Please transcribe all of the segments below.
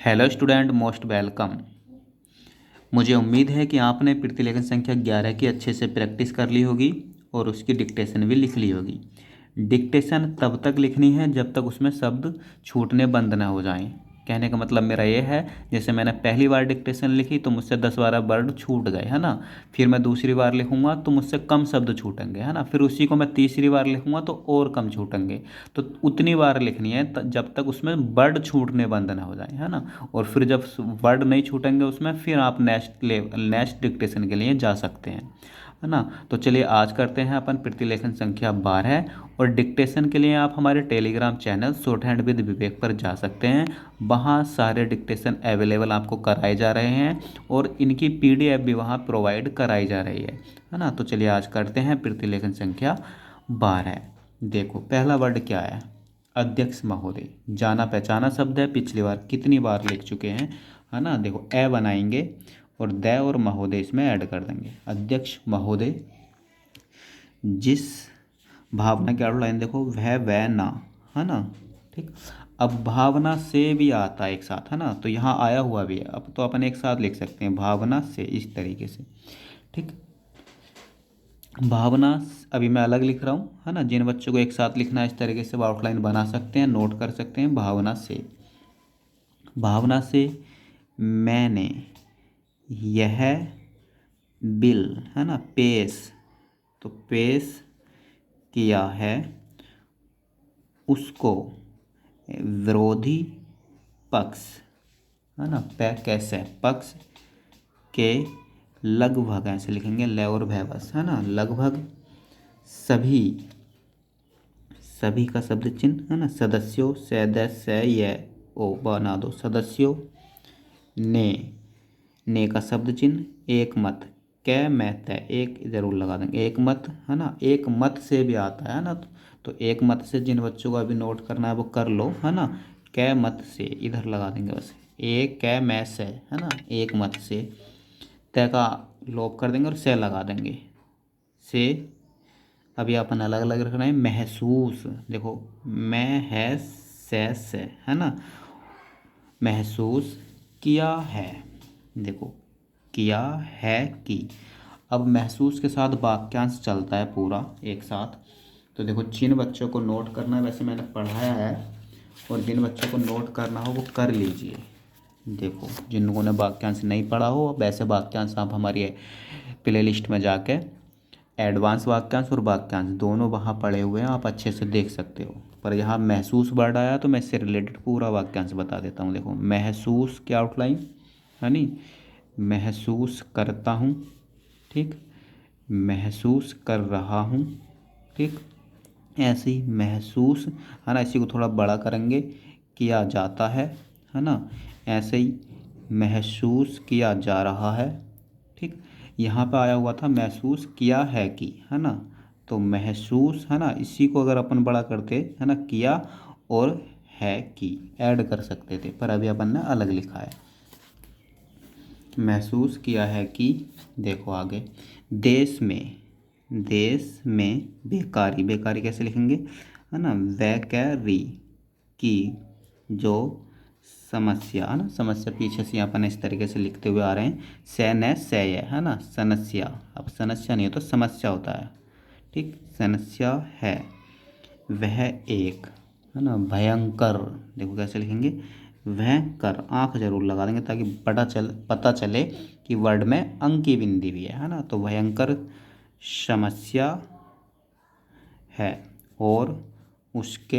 Hello student, most welcome. मुझे उम्मीद है कि आपने प्रतिलेखन संख्या 11 की अच्छे से प्रैक्टिस कर ली होगी और उसकी डिक्टेशन भी लिख ली होगी। डिक्टेशन तब तक लिखनी है जब तक उसमें शब्द छूटने बंद ना हो जाएं। कहने का मतलब मेरा ये है, जैसे मैंने पहली बार डिक्टेशन लिखी तो मुझसे 10-12 वर्ड छूट गए, है ना। फिर मैं दूसरी बार लिखूंगा तो मुझसे कम शब्द छूटेंगे, है ना। फिर उसी को मैं तीसरी बार लिखूंगा तो और कम छूटेंगे। तो उतनी बार लिखनी है जब तक उसमें वर्ड छूटने बंद ना हो जाए, है ना। और फिर जब वर्ड नहीं छूटेंगे उसमें, फिर आप नेक्स्ट डिक्टेशन के लिए जा सकते हैं, है ना। तो चलिए आज करते हैं अपन प्रतिलेखन संख्या 12। और डिक्टेशन के लिए आप हमारे Telegram channel shorthand with Vivek पर जा सकते हैं। वहाँ सारे डिक्टेशन अवेलेबल आपको कराए जा रहे हैं और इनकी पीडीएफ भी वहाँ प्रोवाइड कराई जा रही है ना। तो चलिए आज करते हैं प्रतिलेखन संख्या 12। देखो पहला वर्ड क्या है, अध्यक्ष महोदय। जाना पहचाना शब्द है, पिछली बार कितनी बार लिख चुके हैं, है ना। देखो ए बनाएंगे और द और महोदय इसमें ऐड कर देंगे। अध्यक्ष महोदय, जिस भावना की आउटलाइन देखो, वह ना, है ना। ठीक। अब भावना से भी आता है एक साथ, है ना। तो यहाँ आया हुआ भी है, अब तो अपन एक साथ लिख सकते हैं भावना से, इस तरीके से। ठीक। भावना अभी मैं अलग लिख रहा हूँ, है ना। जिन बच्चों को एक साथ लिखना है इस तरीके से वो आउटलाइन बना सकते हैं, नोट कर सकते हैं। भावना से, भावना से मैंने यह बिल, है ना, पेश, तो पेश किया है उसको विरोधी पक्ष, है ना। कैसे पक्ष के लगभग, ऐसे लिखेंगे ल और भय बस, है ना। लगभग सभी, सभी का शब्द चिन्ह, है ना। सदस्यों, सदस्य ये ओ बना दो, सदस्यों ने का शब्द चिन्ह, एक मत, कै मैं तय, एक जरूर लगा देंगे, एक मत, है ना। एक मत से भी आता है ना। तो एक मत से जिन बच्चों को अभी नोट करना है वो कर लो, है ना। कै मत से इधर लगा देंगे बस, एक कै मैं से, है ना। एक मत से, तय का लोप कर देंगे और से लगा देंगे। से अभी अपन अलग अलग रख रहे हैं। महसूस, देखो मैं है से, है ना। महसूस किया है, देखो किया है कि। अब महसूस के साथ वाक्यांश चलता है पूरा एक साथ। तो देखो जिन बच्चों को नोट करना है, वैसे मैंने पढ़ाया है, और जिन बच्चों को नोट करना हो वो कर लीजिए। देखो जिन लोगों ने वाक्यांश नहीं पढ़ा हो, वैसे वाक्यांश आप हमारी प्ले लिस्ट में जाके एडवांस वाक्यांश और वाक्यांश दोनों वहाँ पढ़े हुए हैं, आप अच्छे से देख सकते हो। पर यहाँ महसूस वर्ड आया तो मैं इससे रिलेटेड पूरा वाक्यांश बता देता हूँ। देखो महसूस की आउटलाइन, है नी, महसूस करता हूँ, ठीक, महसूस कर रहा हूँ, ठीक। ऐसे ही महसूस, है ना, इसी को थोड़ा बड़ा करेंगे, किया जाता है ना। ऐसे ही महसूस किया जा रहा है, ठीक। यहाँ पे आया हुआ था महसूस किया है कि, है ना। तो महसूस, है ना, इसी को अगर अपन बड़ा करते, है ना, किया और है कि ऐड कर सकते थे, पर अभी अपन ने अलग लिखा है। महसूस किया है कि, देखो आगे, देश में, देश में बेकारी, बेकारी कैसे लिखेंगे, है ना, वैकारी की जो समस्या, है ना। समस्या पीछे से यहाँ पर इस तरीके से लिखते हुए आ रहे हैं, सैन्य सय, है ना, समस्या। अब समस्या नहीं हो तो समस्या होता है, ठीक। समस्या है वह एक, है ना, भयंकर, देखो कैसे लिखेंगे, भयंकर, आंख जरूर लगा देंगे ताकि पता चले कि वर्ड में अंक की बिंदी भी है ना। तो भयंकर समस्या है, और उसके,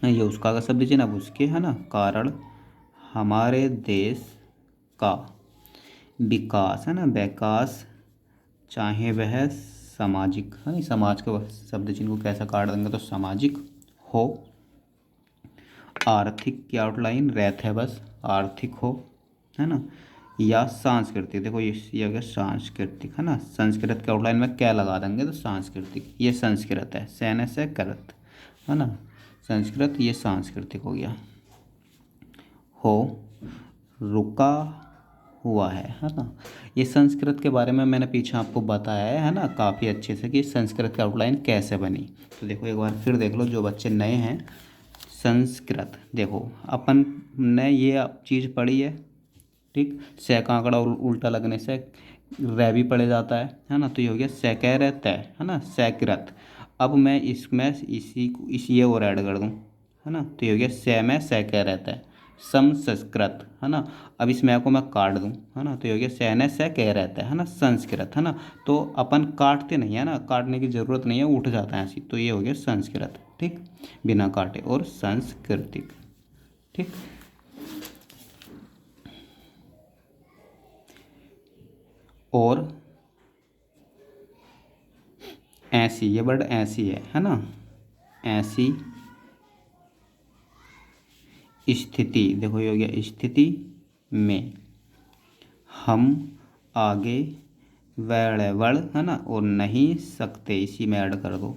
ये उसका शब्द दीजिए ना, अब उसके, है ना, कारण हमारे देश का विकास, है ना, विकास, चाहे वह सामाजिक, है ना, समाज के शब्द चिन्ह को कैसा काट देंगे तो सामाजिक हो, आर्थिक की आउटलाइन रहता है बस, आर्थिक हो, है ना, या सांस्कृतिक, देखो ये अगर सांस्कृतिक, है ना, संस्कृत के आउटलाइन में क्या लगा देंगे तो सांस्कृतिक, ये संस्कृत है, सैन्य से करत, है ना, संस्कृत, ये सांस्कृतिक हो गया। हो, रुका हुआ है ना। ये संस्कृत के बारे में मैंने पीछे आपको बताया है ना, काफ़ी अच्छे से कि संस्कृत की आउटलाइन कैसे बनी। तो देखो एक बार फिर देख लो, जो बच्चे नए हैं संस्कृत। देखो अपन ने ये चीज़ पढ़ी है, ठीक। से का आंकड़ा उल्टा लगने से रह भी पढ़ जाता है ना। तो ये हो गया सैकरत है ना, सैकृत। अब मैं इसमें इसी ये और ऐड कर दूँ, है ना। तो ये हो गया से में सैकरत है, संस्कृत, है ना। अब इस मैं को मैं काट दूँ, है ना। तो ये हो गया से ने से कह रहता है ना, संस्कृत, है ना। तो अपन काटते नहीं है ना, काटने की ज़रूरत नहीं है, उठ जाता है ऐसी। तो ये हो गया संस्कृत, ठीक, बिना काटे, और सांस्कृतिक, ठीक। और ऐसी, ये वर्ड ऐसी है ना। ऐसी स्थिति, देखो ये हो गया स्थिति में हम आगे बढ़, है ना, और नहीं सकते, इसी में ऐड कर दो,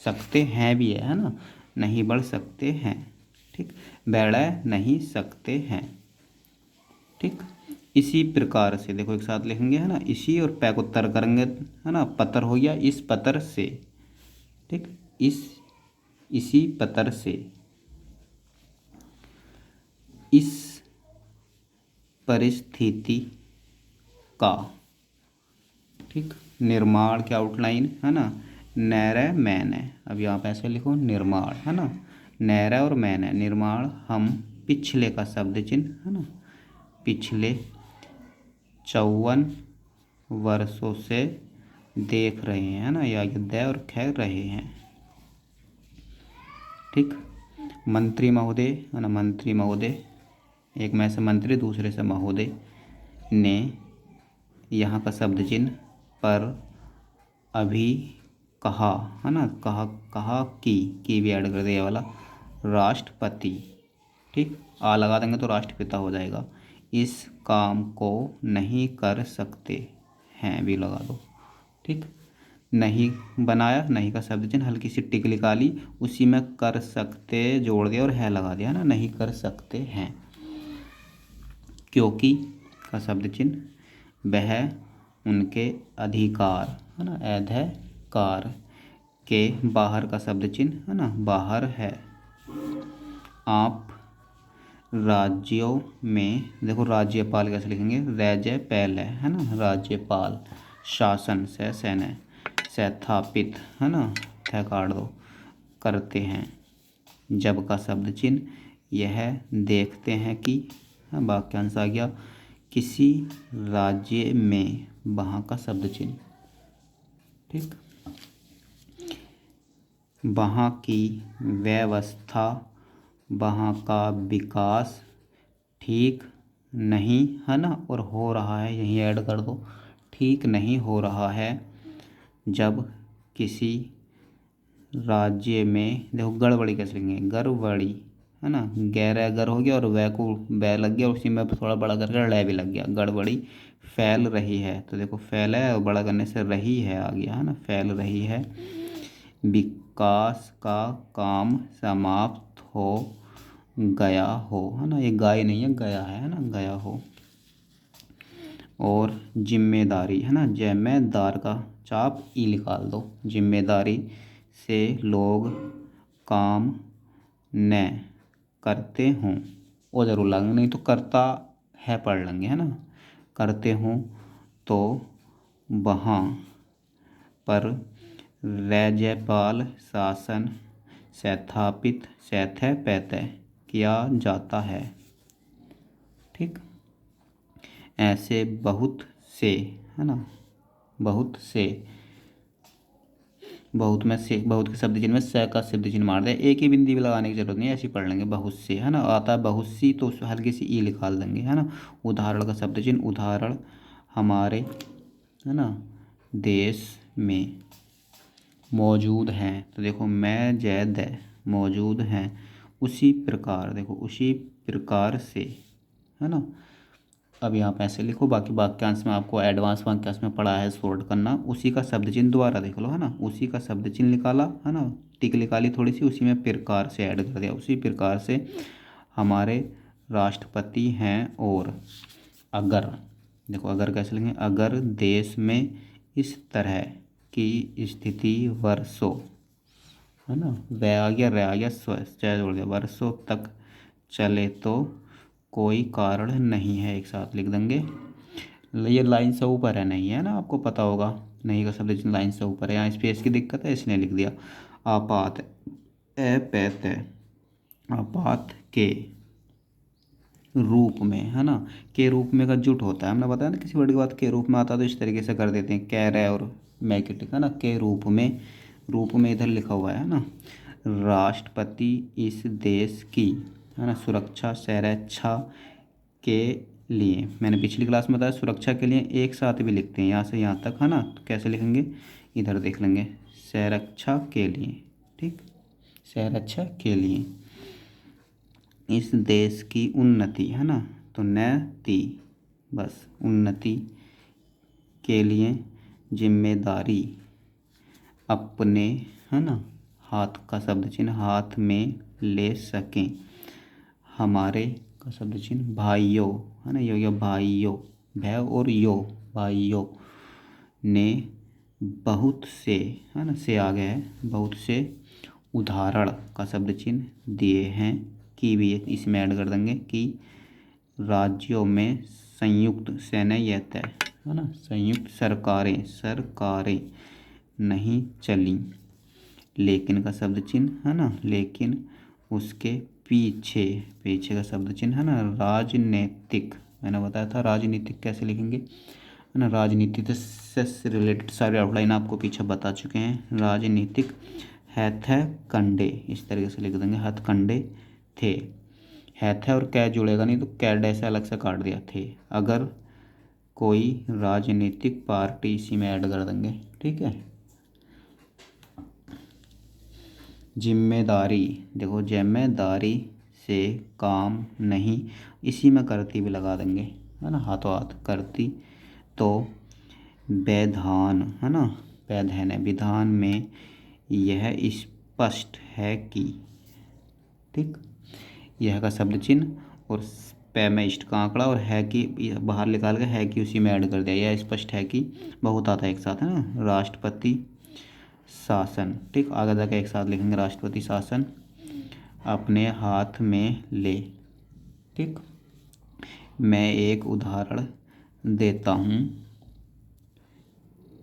सकते हैं भी है ना, नहीं बढ़ सकते हैं, ठीक, बढ़ नहीं सकते हैं, ठीक। इसी प्रकार से, देखो एक साथ लिखेंगे, है ना, इसी और पै को तर करेंगे, है ना, पतर हो गया, इस पतर से, ठीक, इसी पतर से, इस परिस्थिति का, ठीक, निर्माण क्या आउटलाइन, है ना, नैर मैंने, अब यहाँ पे ऐसे लिखो निर्माण, है ना, नैर और मैंने, निर्माण हम पिछले का शब्द चिन्ह, है ना, पिछले 54 वर्षों से देख रहे हैं, है ना, या दे और ख रहे हैं, ठीक। मंत्री महोदय, है ना, मंत्री महोदय, एक में से मंत्री दूसरे से महोदय, ने यहाँ का शब्द चिन्ह पर अभी कहा, है ना, कहा, कहा की भी ऐड कर दिया वाला, राष्ट्रपति, ठीक, आ लगा देंगे तो राष्ट्रपिता हो जाएगा, इस काम को नहीं कर सकते हैं भी लगा दो, ठीक। नहीं बनाया, नहीं का शब्द चिन्ह, हल्की सी टिक निकाली, उसी में कर सकते जोड़ दिया और है लगा दिया, है ना, नहीं कर सकते हैं। क्योंकि का शब्द चिन्ह, वह उनके अधिकार, है ना, अधिकार के बाहर का शब्द चिन्ह, है ना, बाहर है। आप राज्यों में, देखो राज्यपाल कैसे लिखेंगे, राज्यपाल है ना, राज्यपाल, शासन से सैन्य, स्थापित, है ना, थ काट दो, करते हैं, जब का शब्द चिन्ह, यह देखते हैं कि, वाक्यांश आ गया, किसी राज्य में, वहाँ का शब्द चिन्ह, ठीक, वहाँ की व्यवस्था, वहाँ का विकास ठीक नहीं, है ना, और हो रहा है, यहीं ऐड कर दो, ठीक नहीं हो रहा है, जब किसी राज्य में, देखो गड़बड़ी कैसे लिखेंगे, गड़बड़ी, है ना, गहरा गर हो गया और वह को वह लग गया, उसी में थोड़ा बड़ा करके लै भी लग गया, गड़बड़ी फैल रही है, तो देखो फैला है और बड़ा करने से रही है आ गया, है ना, फैल रही है, विकास का काम समाप्त हो गया हो, है ना, ये गाय नहीं है गया है ना, गया हो, और जिम्मेदारी, है ना, जिम्मेदार का चाप ई निकाल दो, जिम्मेदारी से लोग काम न करते हों, वो जरूर लगेंगे, नहीं तो करता है पढ़ लेंगे, है ना, करते हों तो वहाँ पर राज्यपाल शासन स्थापित किया जाता है, ठीक। ऐसे बहुत से, है ना, बहुत से, बहुत में से, बहुत के शब्द चिन्ह में से का शब्द चिन्ह मार दे, एक ही बिंदी भी लगाने की जरूरत नहीं है, ऐसे ही पढ़ लेंगे, बहुत से, है ना, आता है बहुत सी, तो हल्की सी ई निकाल देंगे, है ना। उदाहरण का शब्द चिन्ह, उदाहरण हमारे, है ना, देश में मौजूद हैं, तो देखो मैं जैद है, मौजूद हैं, उसी प्रकार, देखो उसी प्रकार से, है ना। अब यहाँ पे ऐसे लिखो, बाकी वाक्यांश में आपको एडवांस वाक्यांश में पढ़ा है सॉर्ट करना, उसी का शब्द चिन्ह दोबारा देख लो, है ना, उसी का शब्द चिन्ह निकाला, है ना, टिक निकाली थोड़ी सी, उसी में प्रकार से ऐड कर दिया, उसी प्रकार से हमारे राष्ट्रपति हैं, और अगर, देखो अगर कैसे लिखेंगे, अगर देश में इस तरह की स्थिति वर्षों है ना। वे आ गया, रे आ गया, च जोड़ दिया। वर्षों तक चले तो कोई कारण नहीं है, एक साथ लिख देंगे। ये लाइन से ऊपर है, नहीं है ना, आपको पता होगा। नहीं का शब्द चिन्ह लाइन से ऊपर है, यहाँ स्पेस की दिक्कत है इसलिए लिख दिया। आपात, पैत है, आपात के रूप में, है ना। के रूप में का जुट होता है, हमने बताया ना, किसी वर्ड की बात के रूप में आता है तो इस तरीके से कर देते हैं, कह रहे और मैकेटिक, है ना। के रूप में, रूप में इधर लिखा हुआ है ना। राष्ट्रपति इस देश की, है ना, सुरक्षा संरक्षा के लिए, मैंने पिछली क्लास में बताया सुरक्षा के लिए एक साथ भी लिखते हैं यहाँ से यहाँ तक, है ना। तो कैसे लिखेंगे, इधर देख लेंगे, संरक्षा के लिए, ठीक, संरक्षा के लिए इस देश की उन्नति, है ना, तो नति, बस उन्नति के लिए जिम्मेदारी अपने, है ना, हाथ का शब्द चिन्ह हाथ में ले सकें, हमारे का शब्द चिन्ह भाइयों, है ना, यो भाइयों, भय और यो, भाइयों ने बहुत से, है ना, से आ गया है, बहुत से उदाहरण का शब्द चिन्ह दिए हैं, कि भी इसमें ऐड कर देंगे, कि राज्यों में संयुक्त सैन्य, है ना, संयुक्त सरकारें सरकारें नहीं चली, लेकिन का शब्द चिन्ह, है ना, लेकिन उसके पीछे, पीछे का शब्द चिन्ह, है ना, राजनीतिक, मैंने बताया था राजनीतिक कैसे लिखेंगे, है ना। राजनीति से रिलेटेड सारे आउटलाइन आपको पीछे बता चुके हैं। राजनीतिक हथकंडे, इस तरीके से लिख देंगे, हथकंडे थे, है और कै जुड़ेगा नहीं तो कैड ऐसे अलग से काट दिया, थे। अगर कोई राजनीतिक पार्टी इसी में ऐड कर देंगे, ठीक है। जिम्मेदारी, देखो जिम्मेदारी से काम नहीं, इसी में करती भी लगा देंगे, है ना, हाथों हाथ करती, तो वैधान, है ना, वैधान है, विधान में यह स्पष्ट है कि, ठीक, यह का शब्द चिन्ह और पै में इष्ट का आंकड़ा और है कि बाहर निकाल के है कि उसी में ऐड कर दिया, यह स्पष्ट है कि बहुत आता है एक साथ, है ना। राष्ट्रपति शासन, ठीक, आगे जाकर एक साथ लिखेंगे, राष्ट्रपति शासन अपने हाथ में ले, ठीक। मैं एक उदाहरण देता हूँ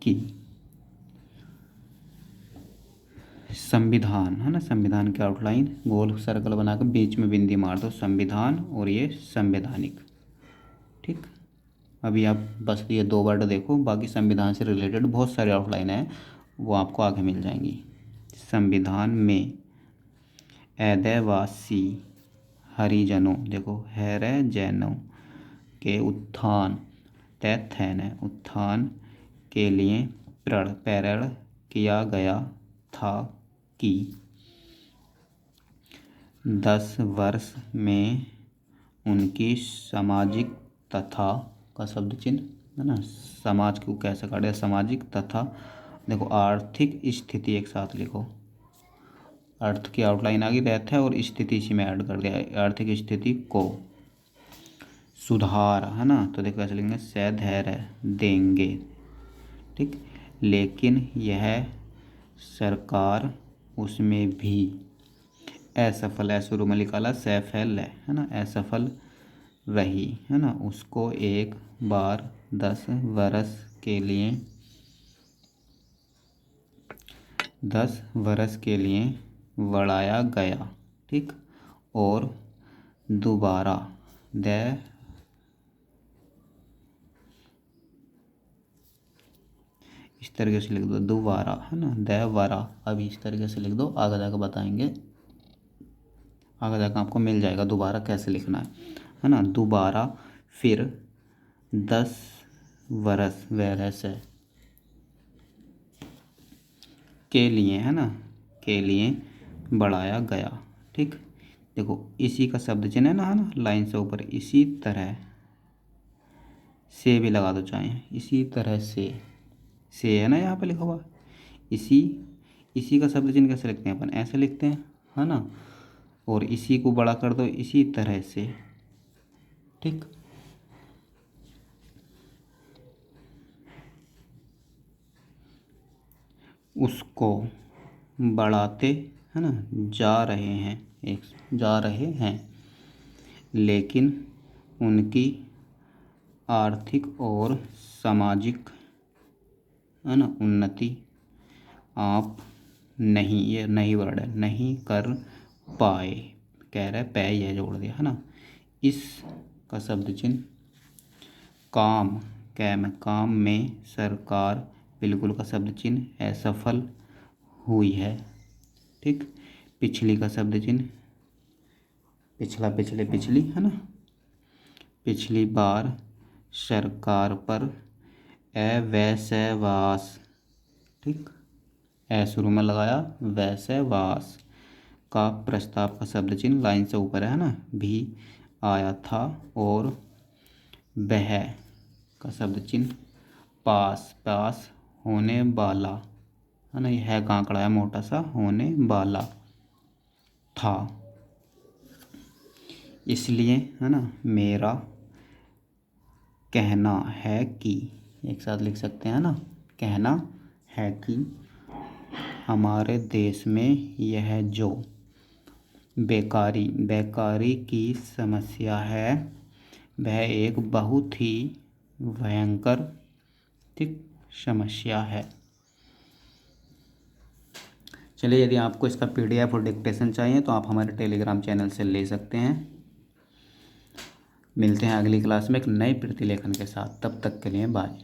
कि संविधान, है ना, संविधान की आउटलाइन गोल सर्कल बनाकर बीच में बिंदी मार दो, संविधान और ये संवैधानिक, ठीक। अभी आप बस ये दो वर्ड देखो, बाकी संविधान से रिलेटेड बहुत सारी आउटलाइन है, वो आपको आगे मिल जाएंगी। संविधान में आदिवासी हरिजनों, देखो हरिजनों के उत्थान, तैथैन है, उत्थान के लिए प्रण किया गया था कि 10 वर्ष में उनकी सामाजिक तथा का शब्द चिन्ह, है ना, समाज को कैसे काटे, सामाजिक तथा, देखो आर्थिक स्थिति एक साथ लिखो, अर्थ की आउटलाइन आ गई, रहता है और स्थिति इसी में ऐड कर दिया, आर्थिक स्थिति को सुधार, है ना, तो देखो कैसे लिखेंगे, सधैर्य देंगे, ठीक। लेकिन यह सरकार उसमें भी असफल, है शुरू में निकाला, सफल है ना, असफल रही, है ना। उसको एक बार 10 वर्ष के लिए 10 वर्ष के लिए बढ़ाया गया, ठीक, और दोबारा द इस तरीके से लिख दो, दोबारा, है ना, दोबारा, अभी इस तरीके से लिख दो, आगे जाकर बताएंगे, आगे जाकर आपको मिल जाएगा दोबारा कैसे लिखना है ना। दोबारा फिर 10 वर्ष वरस के लिए, है ना, के लिए बढ़ाया गया, ठीक। देखो इसी का शब्द चिन्ह है ना, लाइन से ऊपर, इसी तरह से भी लगा दो चाहे, इसी तरह से है ना, यहाँ पे लिखा हुआ, इसी, इसी का शब्द चिन्ह कैसे लिखते हैं अपन, ऐसे लिखते हैं, है ना, और इसी को बड़ा कर दो इसी तरह से, ठीक। उसको, बढ़ाते है ना जा रहे हैं, लेकिन उनकी आर्थिक और सामाजिक है ना उन्नति आप नहीं, ये नहीं वर्ड है, नहीं कर पाए, कह रहा है पै यह जोड़ दिया है ना। इस का शब्द चिन्ह काम, काम में सरकार बिल्कुल का शब्द चिन्ह असफल हुई है। ठीक। पिछली का शब्द चिन्ह पिछला, पिछले, पिछली है ना, पिछली बार सरकार पर अविश्वास, ठीक, शुरू में लगाया, विश्वास का प्रस्ताव का शब्द चिन्ह लाइन से ऊपर है ना, भी आया था, और वह का शब्द चिन्ह पास होने वाला है ना, यह कांकड़ा है मोटा सा, होने वाला था, इसलिए है ना मेरा कहना है कि, एक साथ लिख सकते हैं ना, कहना है कि हमारे देश में यह जो बेकारी की समस्या है वह एक बहुत ही भयंकर, ठीक, समस्या है। चलिए, यदि आपको इसका PDF और डिक्टेशन चाहिए तो आप हमारे टेलीग्राम चैनल से ले सकते हैं। मिलते हैं अगली क्लास में एक नए प्रतिलेखन के साथ, तब तक के लिए बाय।